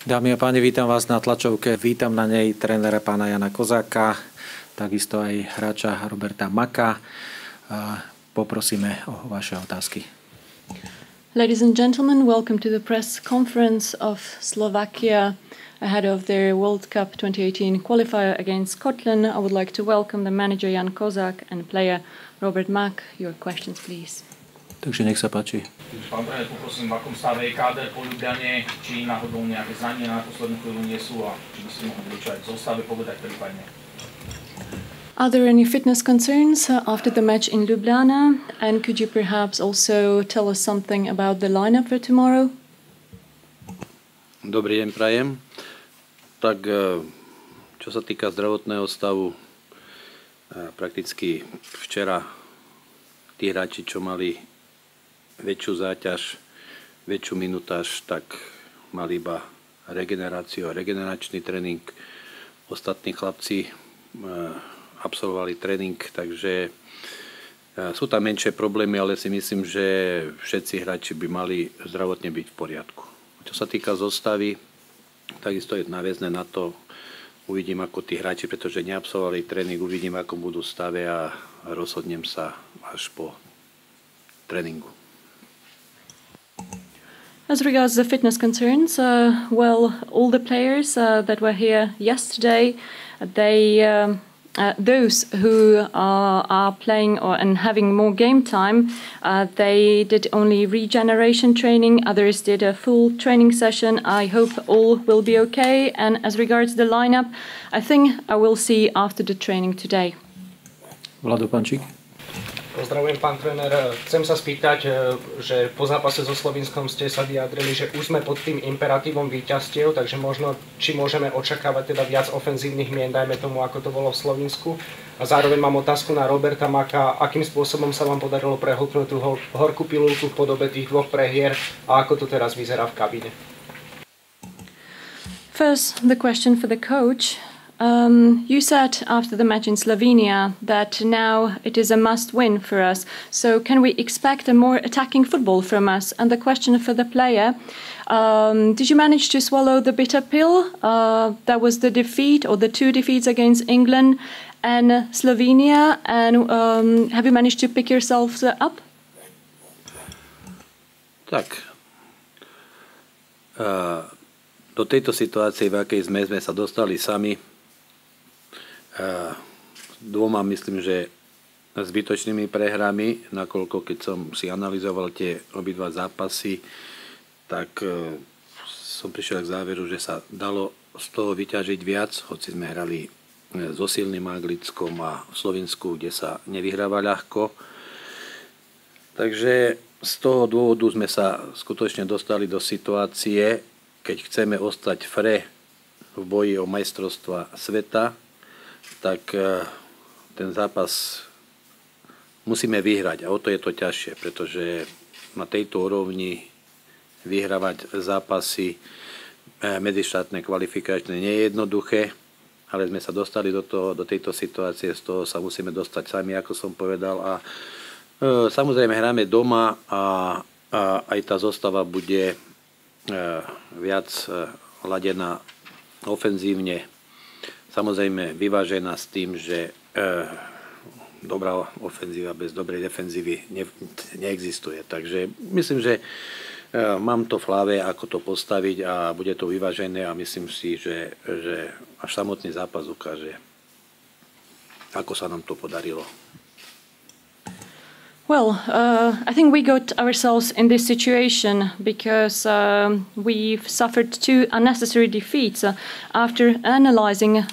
Dámy a páni, vítam vás na tlačovke. Vítam na nej trénera pána Jana Kozáka, takisto aj hráča Roberta Maka. Poprosíme o vaše otázky. Ladies and gentlemen, welcome to the press conference of Slovakia ahead of their World Cup 2018 qualifier against Scotland. I would like to welcome the manager Jan Kozák and player Robert Mak. Your questions, please. Takže nech sa páči. Pán tréner, poprosím, v akom stave je káder po Ljubljane, či náhodou nejaké zranenia na poslednú chvíľu nie sú a či by ste mohli niečo aj v zostave povedať prípadne. Are there any fitness concerns after the match in Ljubljana? And could you perhaps also tell us something about the lineup for tomorrow? Dobrý deň, prajem. Tak, čo sa týka zdravotného stavu, prakticky včera tí hráči, čo mali väčšiu záťaž, väčšiu minutáž, tak mali iba regeneráciu a regeneračný tréning. Ostatní chlapci absolvovali tréning, takže sú tam menšie problémy, ale si myslím, že všetci hráči by mali zdravotne byť v poriadku. Čo sa týka zostavy, takisto je náväzné na to, uvidím ako tí hráči, pretože neabsolvovali tréning, uvidím ako budú v stave a rozhodnem sa až po tréningu. As regards the fitness concerns, well, all the players that were here yesterday, those who are playing and having more game time, they did only regeneration training, others did a full training session. I hope all will be okay. And as regards the lineup, I think I will see after the training today. Vlado Pančík. Pozdravujem, pán tréner. Chcem sa spýtať, že po zápase so Slovinskom ste sa vyjadrili, že už sme pod tým imperatívom víťazstiev, takže možno, či môžeme očakávať teda viac ofenzívnych mien, dajme tomu, ako to bolo v Slovinsku. A zároveň mám otázku na Roberta Maka. Akým spôsobom sa vám podarilo prehltnúť tú horkú pilulku v podobe tých dvoch prehier a ako to teraz vyzerá v kabíne? First, the question for the coach. You said after the match in Slovenia that now it is a must-win for us. So can we expect a more attacking football from us? And the question for the player, did you manage to swallow the bitter pill? That was the defeat or the two defeats against England and Slovenia. And have you managed to pick yourselves up? Tak. Do tejto situácie, v akej sme sa dostali sami, dvoma, myslím, že zbytočnými prehrami, nakoľko keď som si analyzoval tie obidva zápasy, tak som prišiel k záveru, že sa dalo z toho vyťažiť viac, hoci sme hrali so silným Anglickom a v Slovensku, kde sa nevyhráva ľahko. Takže z toho dôvodu sme sa skutočne dostali do situácie, keď chceme ostať fre v boji o majstrovstva sveta, tak ten zápas musíme vyhrať a o to je to ťažšie, pretože na tejto úrovni vyhrávať zápasy medzištátne kvalifikačné nie je jednoduché, ale sme sa dostali do tejto situácie, z toho sa musíme dostať sami, ako som povedal, a samozrejme hráme doma a aj tá zostava bude viac ladená ofenzívne, samozrejme vyvážená s tým, že dobrá ofenzíva bez dobrej defenzívy neexistuje. Takže myslím, že mám to v hlave, ako to postaviť a bude to vyvážené a myslím si, že až samotný zápas ukáže, ako sa nám to podarilo. Well, I think we got ourselves in this situation because we've suffered two unnecessary defeats. After analyzing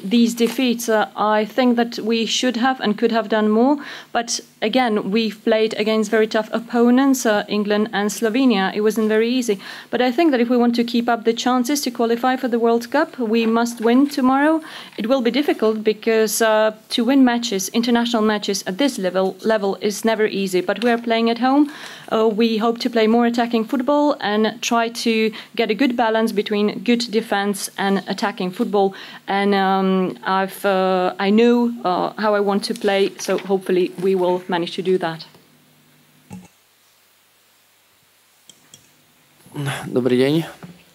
these defeats, I think that we should have and could have done more. But again, we've played against very tough opponents, England and Slovenia. It wasn't very easy. But I think that if we want to keep up the chances to qualify for the World Cup, we must win tomorrow. It will be difficult because to win matches, international matches at this level is never easy, but we are playing at home. We hope to play more attacking football and try to get a good balance between good defense and attacking football. And I know how I want to play, so hopefully we will manage to do that. Dobrý deň.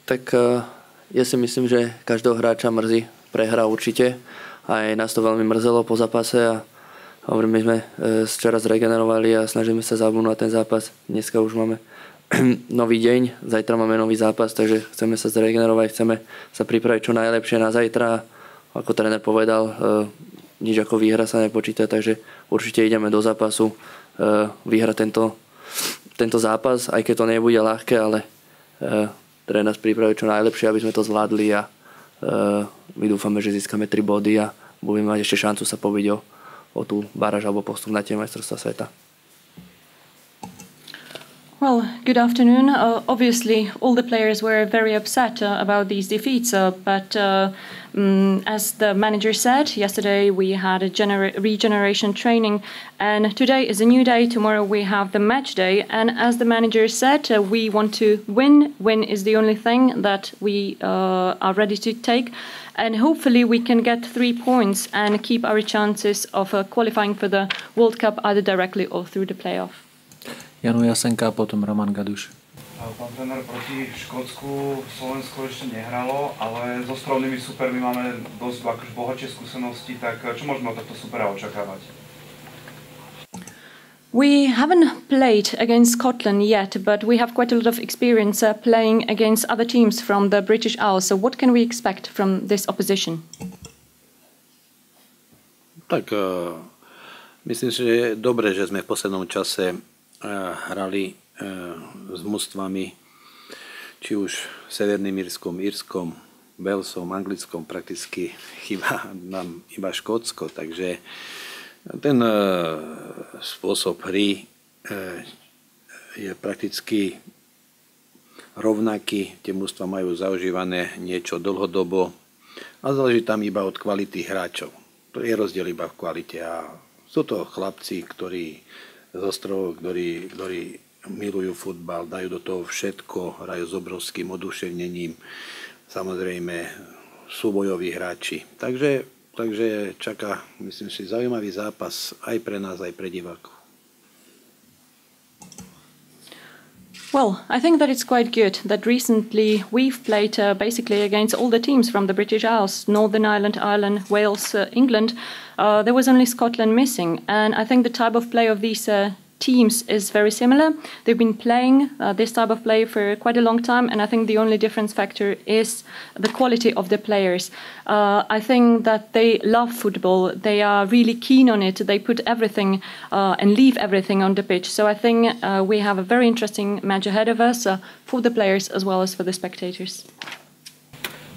Tak ja si myslím, že každého hráča mrzí prehra určite. Aj nás to veľmi mrzelo po zápase a hovorím, my sme včera zregenerovali a snažíme sa zabudnúť na ten zápas. Dneska už máme nový deň, zajtra máme nový zápas, takže chceme sa zregenerovať, chceme sa pripraviť čo najlepšie na zajtra. Ako tréner povedal, nič ako výhra sa nepočíta, takže určite ideme do zápasu vyhrať tento zápas, aj keď to nebude ľahké, ale tréner nás pripraví čo najlepšie, aby sme to zvládli a my dúfame, že získame 3 body a budeme mať ešte šancu sa pobiť o tú baráž alebo postup na tie majstrovstvá sveta. Well, good afternoon. Obviously, all the players were very upset about these defeats, but as the manager said, yesterday we had a regeneration training, and today is a new day. Tomorrow we have the match day, and as the manager said, we want to win. Win is the only thing that we are ready to take, and hopefully we can get 3 points and keep our chances of qualifying for the World Cup either directly or through the playoff. Jano Jasenka a potom Roman Gaduš. Pán tréner, proti Škótsku Slovensko ešte nehralo, ale so ostrovnými supermi máme dosť akož bohatšie skúsenosti, tak čo môžeme od tohto supera očakávať? We haven't played against Scotland yet, but we have quite a lot of experience playing against other teams from the British Isles. So what can we expect from this opposition? Tak myslím si, že je dobré, že sme v poslednom čase hrali s mužstvami, či už Severným Írskom, Írskom, Walesom, Anglickom, prakticky chýba nám iba Škótsko, takže ten spôsob hry je prakticky rovnaký, tie mužstva majú zaužívané niečo dlhodobo a záleží tam iba od kvality hráčov. To je rozdiel iba v kvalite a sú to chlapci, ktorí z ostrovov, ktorí milujú futbal, dajú do toho všetko, hrajú s obrovským oduševnením. Samozrejme, súbojoví hráči. Takže čaká, myslím si, zaujímavý zápas aj pre nás, aj pre divákov. Well, I think that it's quite good that recently we've played basically against all the teams from the British Isles, Northern Ireland, Ireland, Wales, England. There was only Scotland missing, and I think the type of play of these teams is very similar. They've been playing this type of play for quite a long time, and I think the only difference factor is the quality of the players. I think that they love football. They are really keen on it. They put everything and leave everything on the pitch. So I think we have a very interesting match ahead of us for the players as well as for the spectators.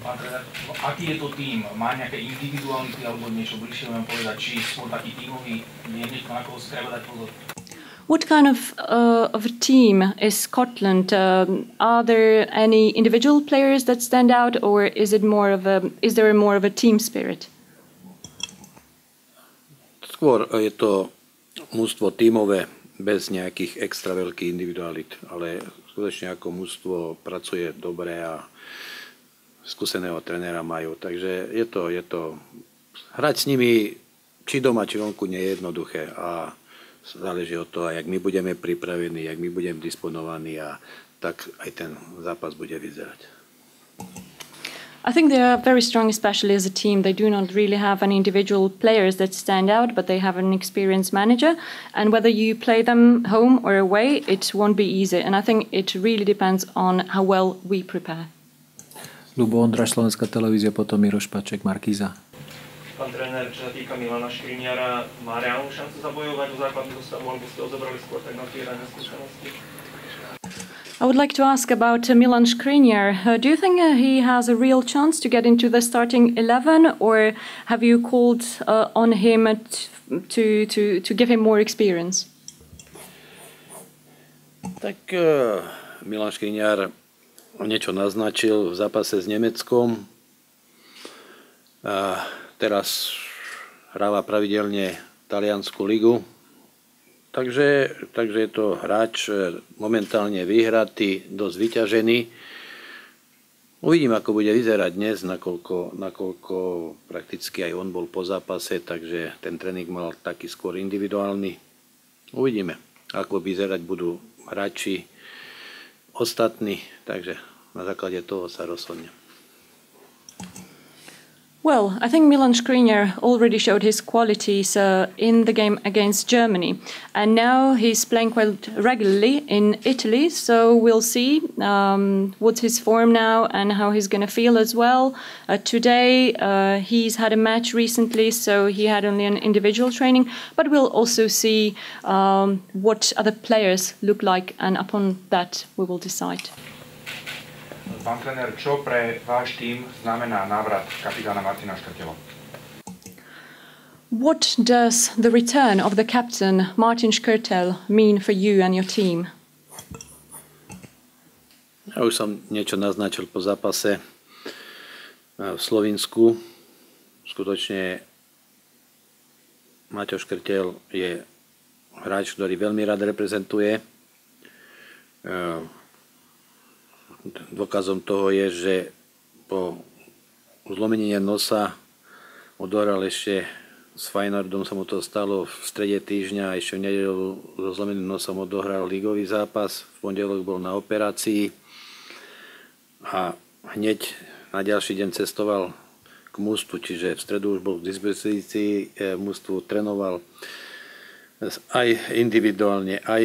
Pán tréner, aký je to tým? Má nejaké individuality alebo niečo bližšie vám povedať? Či skôr taký tímový? Je niekto, na koho si treba dať pozor? What kind of a team is Scotland? Are there any individual players that stand out, or is there more of a team spirit? Skôr je to mužstvo tímové, bez nejakých extra veľkých individualit, ale skutočne ako mužstvo pracuje dobre a skúseného trénera majú. Takže je to hrať s nimi či doma, či vonku nie je jednoduché a záleží od toho, jak my budeme pripravení, jak my budeme disponovaní a tak aj ten zápas bude vyzerať. I think they are very strong, especially as a team. They do not really have any individual players that stand out, but they have an experienced manager. And whether you play them home or away, it won't be easy. And I think it really depends on how well we prepare. Ľubo Ondráš, Slovenská televízia, potom Miroš Paček, Markíza. Pán tréner, čo sa týka Milana Škriniara, má reálnu šancu zabojovať do základnú zostavu, alebo ste odobrali skôr tak na tie rané skúsenosti? I would like to ask about Milan Škriniar. Do you think he has a real chance to get into the starting 11, or have you called on him to give him more experience? Tak Milan Škriniar niečo naznačil v zápase s Nemeckom. Teraz hráva pravidelne Taliansku ligu. Takže je to hráč momentálne vyhratý, dosť vyťažený. Uvidím, ako bude vyzerať dnes, nakoľko prakticky aj on bol po zápase, takže ten tréning mal taký skôr individuálny. Uvidíme, ako vyzerať budú hráči ostatní, takže na základe toho sa rozhodne. Well, I think Milan Skriniar already showed his qualities in the game against Germany. And now he's playing quite regularly in Italy. So we'll see what's his form now and how he's going to feel as well. Today, he's had a match recently, so he had only an individual training. But we'll also see what other players look like. And upon that, we will decide. Pán tréner, čo pre váš tím znamená návrat kapitána Martina Škrtela? What does the return of the captain, Martin Škrtel, mean for you and your team? Ja už som niečo naznačil po zápase v Slovinsku. Skutočne Maťo Škrtel je hráč, ktorý veľmi rád reprezentuje. Dôkazom toho je, že po zlomení nosa odohral ešte s Feyenoordom, sa mu to stalo v strede týždňa, a ešte v nedeľu so zlomeným nosom odohral ligový zápas, v pondelok bol na operácii a hneď na ďalší deň cestoval k mužstvu, čiže v stredu už bol k dispozícii, mužstvu trénoval aj individuálne, aj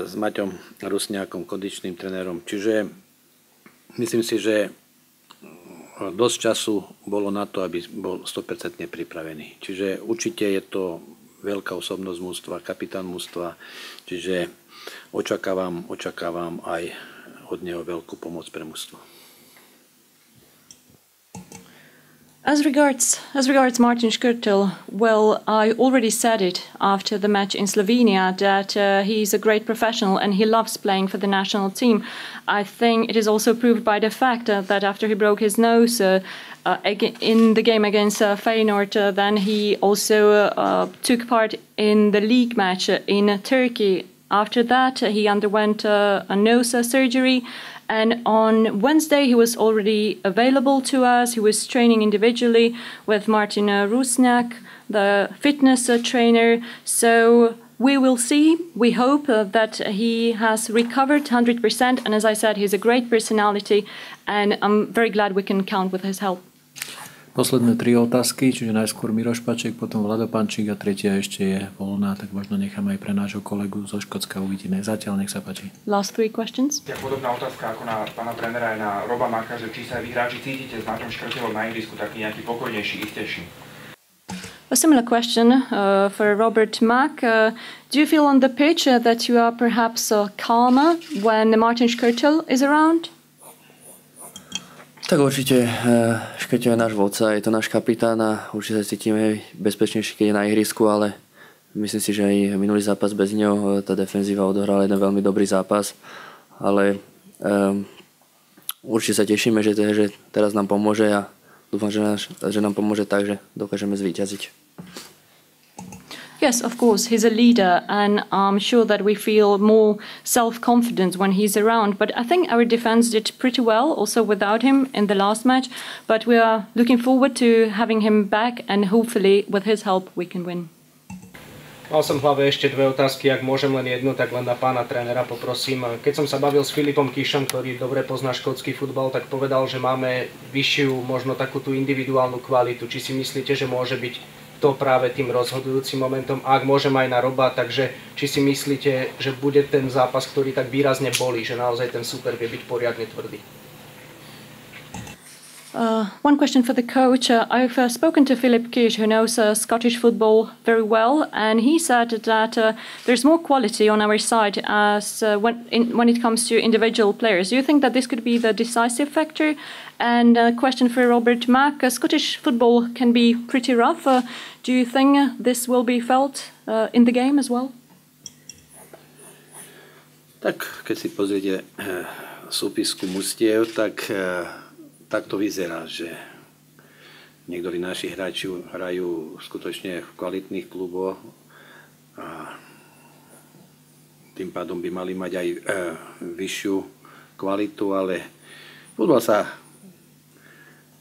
s Maťom Rusňákom, kondičným trénerom, čiže myslím si, že dosť času bolo na to, aby bol 100% pripravený. Čiže určite je to veľká osobnosť mužstva, kapitán mužstva, čiže očakávam aj od neho veľkú pomoc pre mužstvo. As regards Martin Škrtel, well, I already said it after the match in Slovenia that he's a great professional and he loves playing for the national team. I think it is also proved by the fact that after he broke his nose in the game against Feyenoord, then he also took part in the league match in Turkey. After that, he underwent a nose surgery. And on Wednesday, he was already available to us. He was training individually with Martin Rusňák, the fitness trainer. So we will see. We hope that he has recovered 100%. And as I said, he's a great personality. And I'm very glad we can count with his help. Posledné 3 otázky, čiže najskôr Miroš Paček, potom Vlado Pančík a tretia ešte je voľná, tak možno nechám aj pre nášho kolegu zo Škótska, uvidíme. Zatiaľ nech sa páči. Last 3 questions. Ja, podobná otázka ako na pána trénera aj na Roba Maka, že či sa vy hráči cítite s Maťom Škrtelom na ihrisku taký nejaký pokojnejší, istejší? A similar question for Robert Mack. Do you feel on the pitch that you are perhaps calmer when Martin Škrtel is around? Tak určite Škrtel je náš vodca, je to náš kapitán a určite sa cítime bezpečnejšie, keď je na ihrisku, ale myslím si, že aj minulý zápas bez neho tá defenzíva odohrala jeden veľmi dobrý zápas, ale určite sa tešíme, že teraz nám pomôže a dúfam, že nám pomôže tak, že dokážeme zvíťaziť. Yes, of course, he's a leader and I'm sure that we feel more self-confident when he's around. But I think our defense did pretty well also without him in the last match. But we are looking forward to having him back and hopefully with his help we can win. Mal som v hlave ešte 2 otázky, ak môžem len jednu, tak len na pána trénera poprosím. Keď som sa bavil s Filipom Kišom, ktorý dobre pozná škótsky futbal, tak povedal, že máme vyššiu, možno takú tú individuálnu kvalitu. Či si myslíte, že môže byť to práve tým rozhodujúcim momentom? Ak môžem aj na Roba, takže či si myslíte, že bude ten zápas, ktorý tak výrazne bolí, že naozaj ten super vie byť poriadne tvrdý? One question for the coach. I've spoken to Philip Kish, who knows Scottish football very well, and he said that there's more quality on our side as when it comes to individual players. Do you think that this could be the decisive factor? And a question for Robert Mack. Scottish football can be pretty rough. Do you think this will be felt in the game as well? Tak, keď si pozriete súpisku mužstiev, tak to vyzerá, že niektorí naši hráči hrajú skutočne v kvalitných kluboch a tým pádom by mali mať aj vyššiu kvalitu, ale futbal sa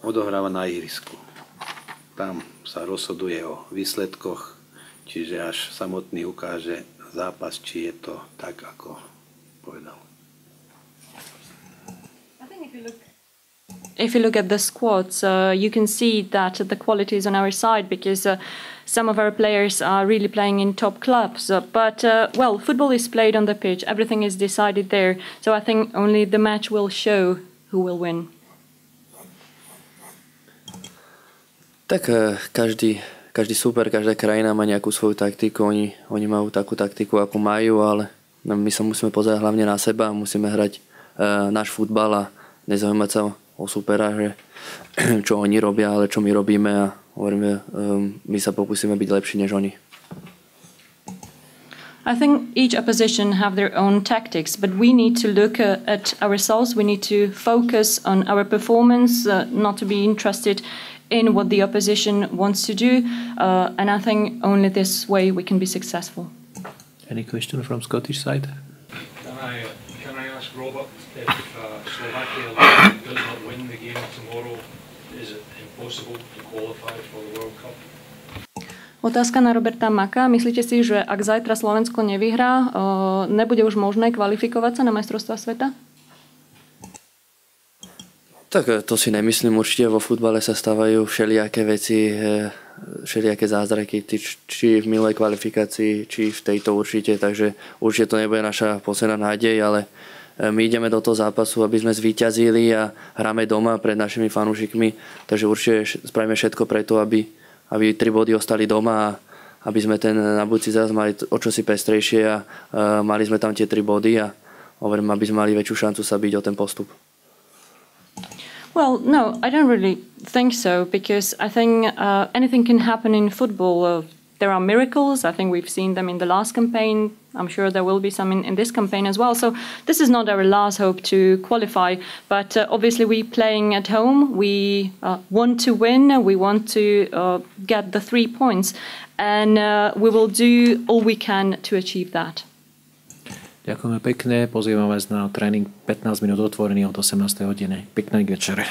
odohráva na ihrisku. Tam sa rozhoduje o výsledkoch, čiže až samotný ukáže zápas, či je to tak, ako povedal. If you look at the squads, you can see that the quality is on our side because some of our players are really playing in top clubs. But football is played on the pitch. Everything is decided there. So I think only the match will show who will win. Tak každý super, každá krajina má nejakú svoju taktiku. Oni majú takú taktiku, ako majú, ale my sa musíme pozerať hlavne na seba. Musíme hrať náš futbal a nezaujímať sa o supera, že čo oni robia, ale čo my robíme a hovoríme, my sa pokúsime byť lepší než oni. I think each opposition have their own tactics, but we need to look at ourselves. We need to focus on our performance, not to be interested in what the opposition wants to do. And I think only this way we can be successful. Any question from Scottish side? Can I ask Robert if Slovakia does not win the game tomorrow, is it impossible to qualify for the World Cup? Otázka na Roberta Maka. Myslíte si, že ak zajtra Slovensko nevyhrá, nebude už možné kvalifikovať sa na majstrovstvá sveta? Tak to si nemyslím. Určite vo futbale sa stávajú všelijaké veci, všelijaké zázraky, či v minulej kvalifikácii, či v tejto určite. Takže určite to nebude naša posledná nádej, ale my ideme do toho zápasu, aby sme zvíťazili a hráme doma pred našimi fanúšikmi. Takže určite spravíme všetko preto, aby 3 body ostali doma a aby sme ten na budúci zás mali o čosi pestrejšie a mali sme tam tie 3 body a hovorím, aby sme mali väčšiu šancu sa byť o ten postup. Well, no, I don't really think so because I think anything can happen in football. There are miracles. I think we've seen them in the last campaign. I'm sure there will be some in this campaign as well. So this is not our last hope to qualify. But obviously we're playing at home. We want to win. We want to get the 3 points. And we will do all we can to achieve that. Ďakujeme pekne. Pozývam vás na tréning 15 minút otvorený od 18. hodiny. Pekný večer.